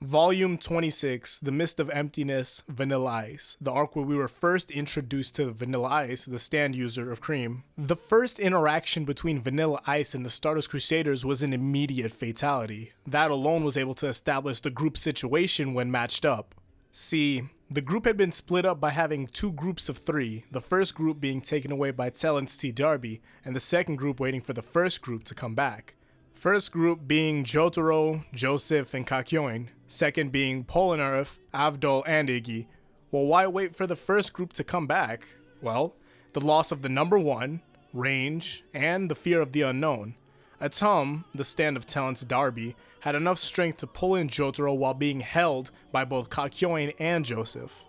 Volume 26, The Mist of Emptiness, Vanilla Ice, the arc where we were first introduced to Vanilla Ice, the stand user of Cream. The first interaction between Vanilla Ice and the Stardust Crusaders was an immediate fatality. That alone was able to establish the group situation when matched up. See, the group had been split up by having two groups of three, the first group being taken away by Talon's T. Darby, and the second group waiting for the first group to come back. First group being Jotaro, Joseph, and Kakyoin. Second being Polnareff, Avdol, and Iggy. Well, why wait for the first group to come back? Well, the loss of the number one, range, and the fear of the unknown. Atom, the stand of Talon's Darby, had enough strength to pull in Jotaro while being held by both Kakyoin and Joseph.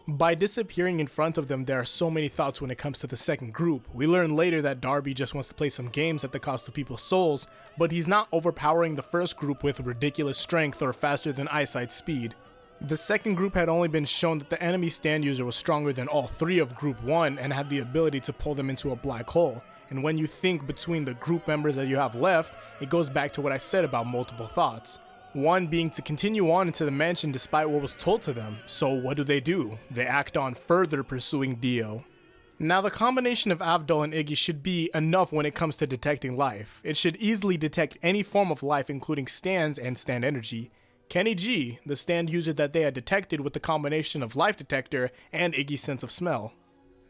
By disappearing in front of them, there are so many thoughts when it comes to the second group. We learn later that Darby just wants to play some games at the cost of people's souls, but he's not overpowering the first group with ridiculous strength or faster than eyesight speed. The second group had only been shown that the enemy stand user was stronger than all three of Group 1 and had the ability to pull them into a black hole. And when you think between the group members that you have left, it goes back to what I said about multiple thoughts. One being to continue on into the mansion despite what was told to them. So what do? They act on further pursuing Dio. Now the combination of Avdol and Iggy should be enough when it comes to detecting life. It should easily detect any form of life including stands and stand energy. Kenny G, the stand user that they had detected with the combination of life detector and Iggy's sense of smell.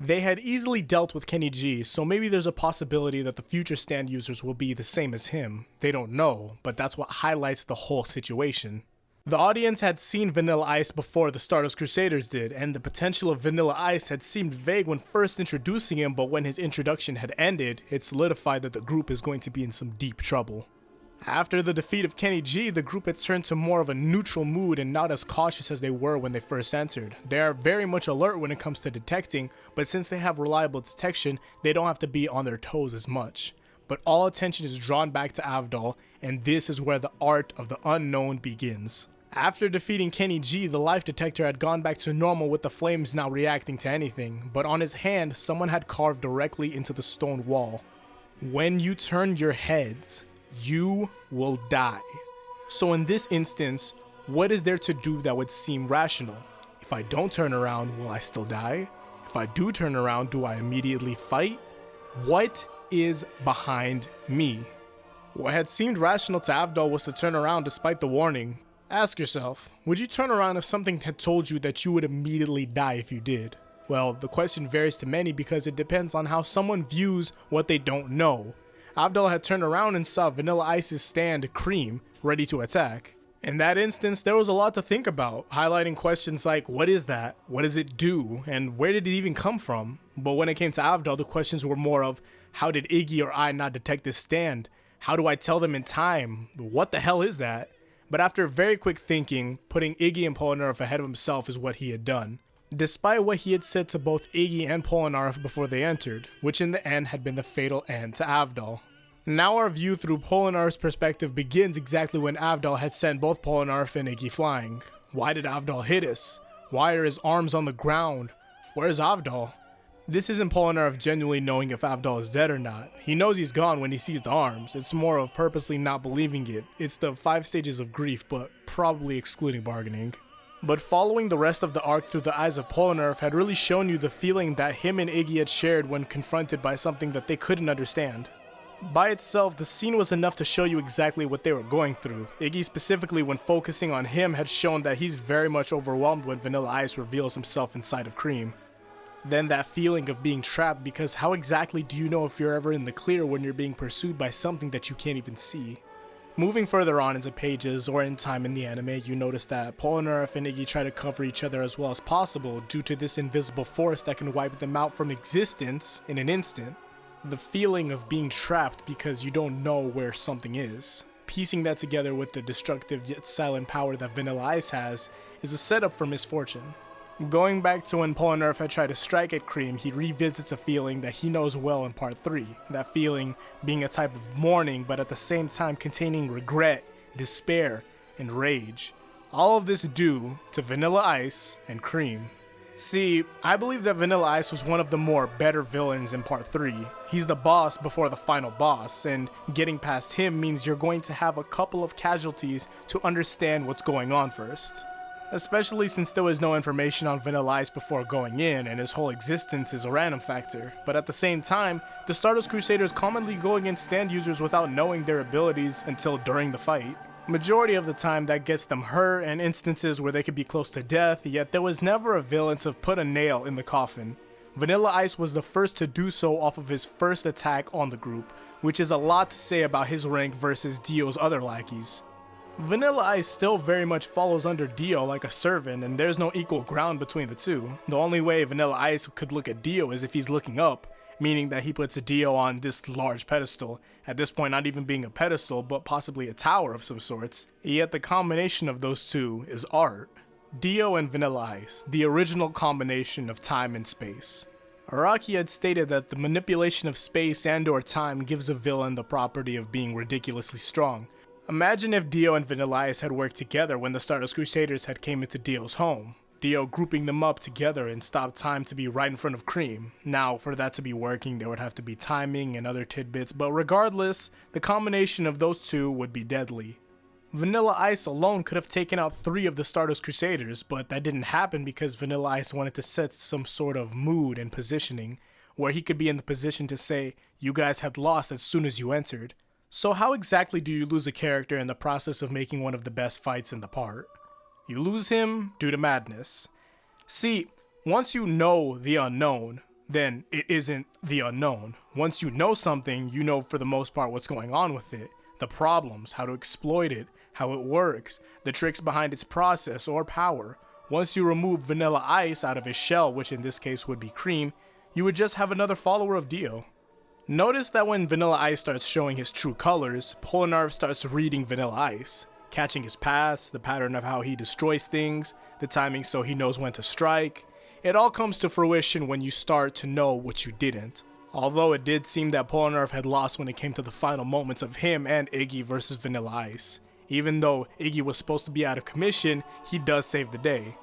They had easily dealt with Kenny G, so maybe there's a possibility that the future stand users will be the same as him. They don't know, but that's what highlights the whole situation. The audience had seen Vanilla Ice before the Stardust Crusaders did, and the potential of Vanilla Ice had seemed vague when first introducing him, but when his introduction had ended, it solidified that the group is going to be in some deep trouble. After the defeat of Kenny G, the group had turned to more of a neutral mood and not as cautious as they were when they first entered. They are very much alert when it comes to detecting, but since they have reliable detection, they don't have to be on their toes as much. But all attention is drawn back to Avdol, and this is where the art of the unknown begins. After defeating Kenny G, the life detector had gone back to normal with the flames now reacting to anything, but on his hand, someone had carved directly into the stone wall. When you turn your heads, you will die. So in this instance, what is there to do that would seem rational? If I don't turn around, will I still die? If I do turn around, do I immediately fight? What is behind me? What had seemed rational to Avdol was to turn around despite the warning. Ask yourself, would you turn around if something had told you that you would immediately die if you did? Well, the question varies to many because it depends on how someone views what they don't know. Avdol had turned around and saw Vanilla Ice's stand, Cream, ready to attack. In that instance, there was a lot to think about, highlighting questions like, what is that? What does it do? And where did it even come from? But when it came to Avdol, the questions were more of, how did Iggy or I not detect this stand? How do I tell them in time? What the hell is that? But after very quick thinking, putting Iggy and Polnareff ahead of himself is what he had done. Despite what he had said to both Iggy and Polnareff before they entered, which in the end had been the fatal end to Avdol. Now our view through Polnareff's perspective begins exactly when Avdol had sent both Polnareff and Iggy flying. Why did Avdol hit us? Why are his arms on the ground? Where's Avdol? This isn't Polnareff genuinely knowing if Avdol is dead or not. He knows he's gone when he sees the arms. It's more of purposely not believing it. It's the 5 stages of grief, but probably excluding bargaining. But following the rest of the arc through the eyes of Polnareff had really shown you the feeling that him and Iggy had shared when confronted by something that they couldn't understand. By itself, the scene was enough to show you exactly what they were going through. Iggy specifically, when focusing on him, had shown that he's very much overwhelmed when Vanilla Ice reveals himself inside of Cream. Then that feeling of being trapped, because how exactly do you know if you're ever in the clear when you're being pursued by something that you can't even see? Moving further on into pages or in time in the anime, you notice that Polnareff and Iggy try to cover each other as well as possible due to this invisible force that can wipe them out from existence in an instant. The feeling of being trapped because you don't know where something is. Piecing that together with the destructive yet silent power that Vanilla Ice has is a setup for misfortune. Going back to when Polnareff had tried to strike at Cream, he revisits a feeling that he knows well in part 3. That feeling being a type of mourning, but at the same time containing regret, despair, and rage. All of this due to Vanilla Ice and Cream. See, I believe that Vanilla Ice was one of the more better villains in part 3. He's the boss before the final boss, and getting past him means you're going to have a couple of casualties to understand what's going on first. Especially since there was no information on Vanilla Ice before going in, and his whole existence is a random factor. But at the same time, the Stardust Crusaders commonly go against stand users without knowing their abilities until during the fight. Majority of the time that gets them hurt, and instances where they could be close to death, yet there was never a villain to put a nail in the coffin. Vanilla Ice was the first to do so off of his first attack on the group, which is a lot to say about his rank versus Dio's other lackeys. Vanilla Ice still very much follows under Dio like a servant, and there's no equal ground between the two. The only way Vanilla Ice could look at Dio is if he's looking up, meaning that he puts Dio on this large pedestal, at this point not even being a pedestal but possibly a tower of some sorts, yet the combination of those two is art. Dio and Vanilla Ice, the original combination of time and space. Araki had stated that the manipulation of space and or time gives a villain the property of being ridiculously strong. Imagine if Dio and Vanilla Ice had worked together when the Stardust Crusaders had came into Dio's home. Dio grouping them up together and stopped time to be right in front of Cream. Now, for that to be working, there would have to be timing and other tidbits, but regardless, the combination of those two would be deadly. Vanilla Ice alone could have taken out 3 of the Stardust Crusaders, but that didn't happen because Vanilla Ice wanted to set some sort of mood and positioning, where he could be in the position to say, "You guys had lost as soon as you entered." So how exactly do you lose a character in the process of making one of the best fights in the part? You lose him due to madness. See, once you know the unknown, then it isn't the unknown. Once you know something, you know for the most part what's going on with it, the problems, how to exploit it, how it works, the tricks behind its process or power. Once you remove Vanilla Ice out of his shell, which in this case would be Cream, you would just have another follower of Dio. Notice that when Vanilla Ice starts showing his true colors, Polnareff starts reading Vanilla Ice, catching his paths, the pattern of how he destroys things, the timing so he knows when to strike. It all comes to fruition when you start to know what you didn't. Although it did seem that Polnareff had lost when it came to the final moments of him and Iggy versus Vanilla Ice. Even though Iggy was supposed to be out of commission, he does save the day.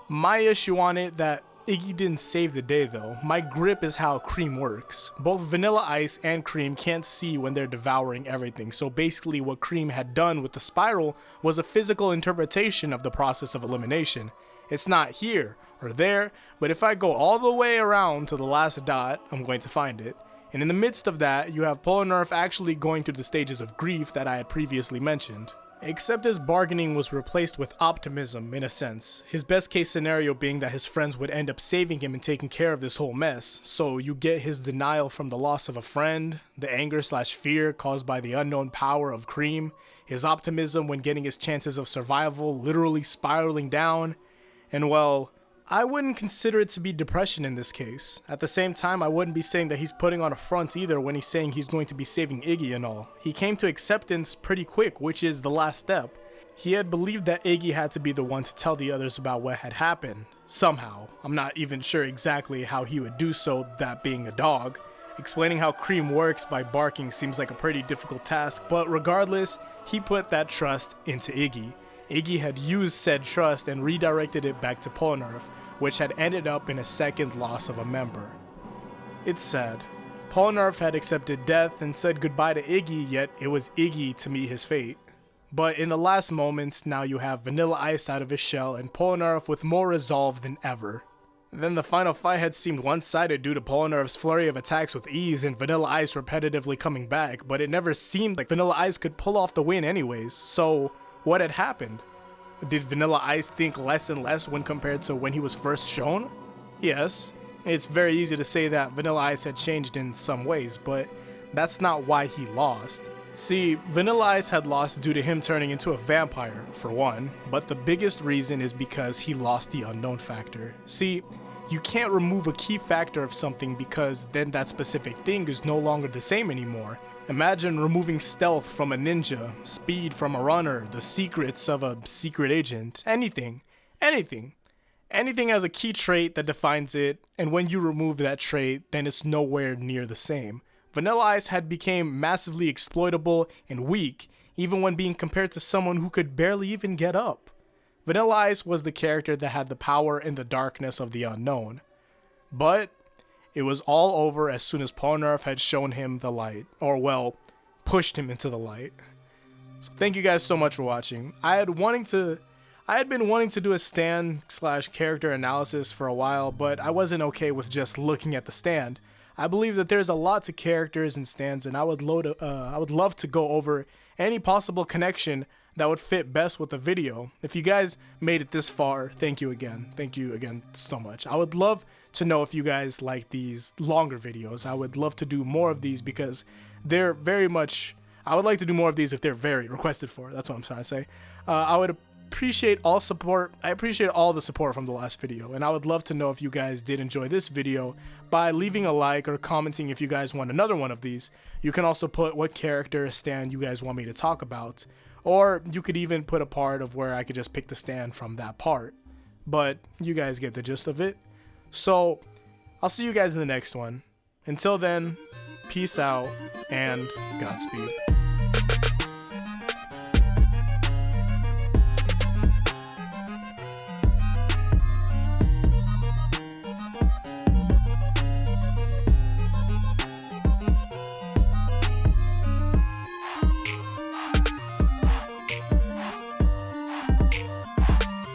My issue on it that Iggy didn't save the day though. My grip is how Cream works. Both Vanilla Ice and Cream can't see when they're devouring everything, so basically what Cream had done with the spiral was a physical interpretation of the process of elimination. It's not here or there, but if I go all the way around to the last dot, I'm going to find it. And in the midst of that, you have Polnareff actually going through the stages of grief that I had previously mentioned. Except his bargaining was replaced with optimism in a sense, his best case scenario being that his friends would end up saving him and taking care of this whole mess. So you get his denial from the loss of a friend, the anger/fear caused by the unknown power of Cream, his optimism when getting his chances of survival literally spiraling down, and well, I wouldn't consider it to be depression in this case. At the same time, I wouldn't be saying that he's putting on a front either when he's saying he's going to be saving Iggy and all. He came to acceptance pretty quick, which is the last step. He had believed that Iggy had to be the one to tell the others about what had happened. Somehow. I'm not even sure exactly how he would do so, that being a dog. Explaining how Cream works by barking seems like a pretty difficult task, but regardless, he put that trust into Iggy. Iggy had used said trust and redirected it back to Polnareff, which had ended up in a second loss of a member. It's sad. Polnareff had accepted death and said goodbye to Iggy, yet it was Iggy to meet his fate. But in the last moments, now you have Vanilla Ice out of his shell and Polnareff with more resolve than ever. Then the final fight had seemed one-sided due to Polnareff's flurry of attacks with ease and Vanilla Ice repetitively coming back, but it never seemed like Vanilla Ice could pull off the win anyways, so what had happened? Did Vanilla Ice think less and less when compared to when he was first shown? Yes, it's very easy to say that Vanilla Ice had changed in some ways, but that's not why he lost. See, Vanilla Ice had lost due to him turning into a vampire, for one, but the biggest reason is because he lost the unknown factor. See, you can't remove a key factor of something because then that specific thing is no longer the same anymore. Imagine removing stealth from a ninja, speed from a runner, the secrets of a secret agent, anything has a key trait that defines it, and when you remove that trait, then it's nowhere near the same. Vanilla Ice had become massively exploitable and weak, even when being compared to someone who could barely even get up. Vanilla Ice was the character that had the power in the darkness of the unknown. But it was all over as soon as Polnareff had shown him the light, or well, pushed him into the light. So thank you guys so much for watching. I had been wanting to do a stand/character analysis for a while, but I wasn't okay with just looking at the stand. I believe that there's a lot to characters and stands, and I would love to go over any possible connection that would fit best with the video. If you guys made it this far, thank you again. Thank you again so much. I would love to know if you guys like these longer videos. I would love to do more of these because they're very much, I would like to do more of these if they're very requested for. That's what I'm trying to say. I would appreciate all support. I appreciate all the support from the last video, and I would love to know if you guys did enjoy this video by leaving a like or commenting if you guys want another one of these. You can also put what character stand you guys want me to talk about, or you could even put a part of where I could just pick the stand from that part. But you guys get the gist of it. So I'll see you guys in the next one. Until then, peace out and Godspeed.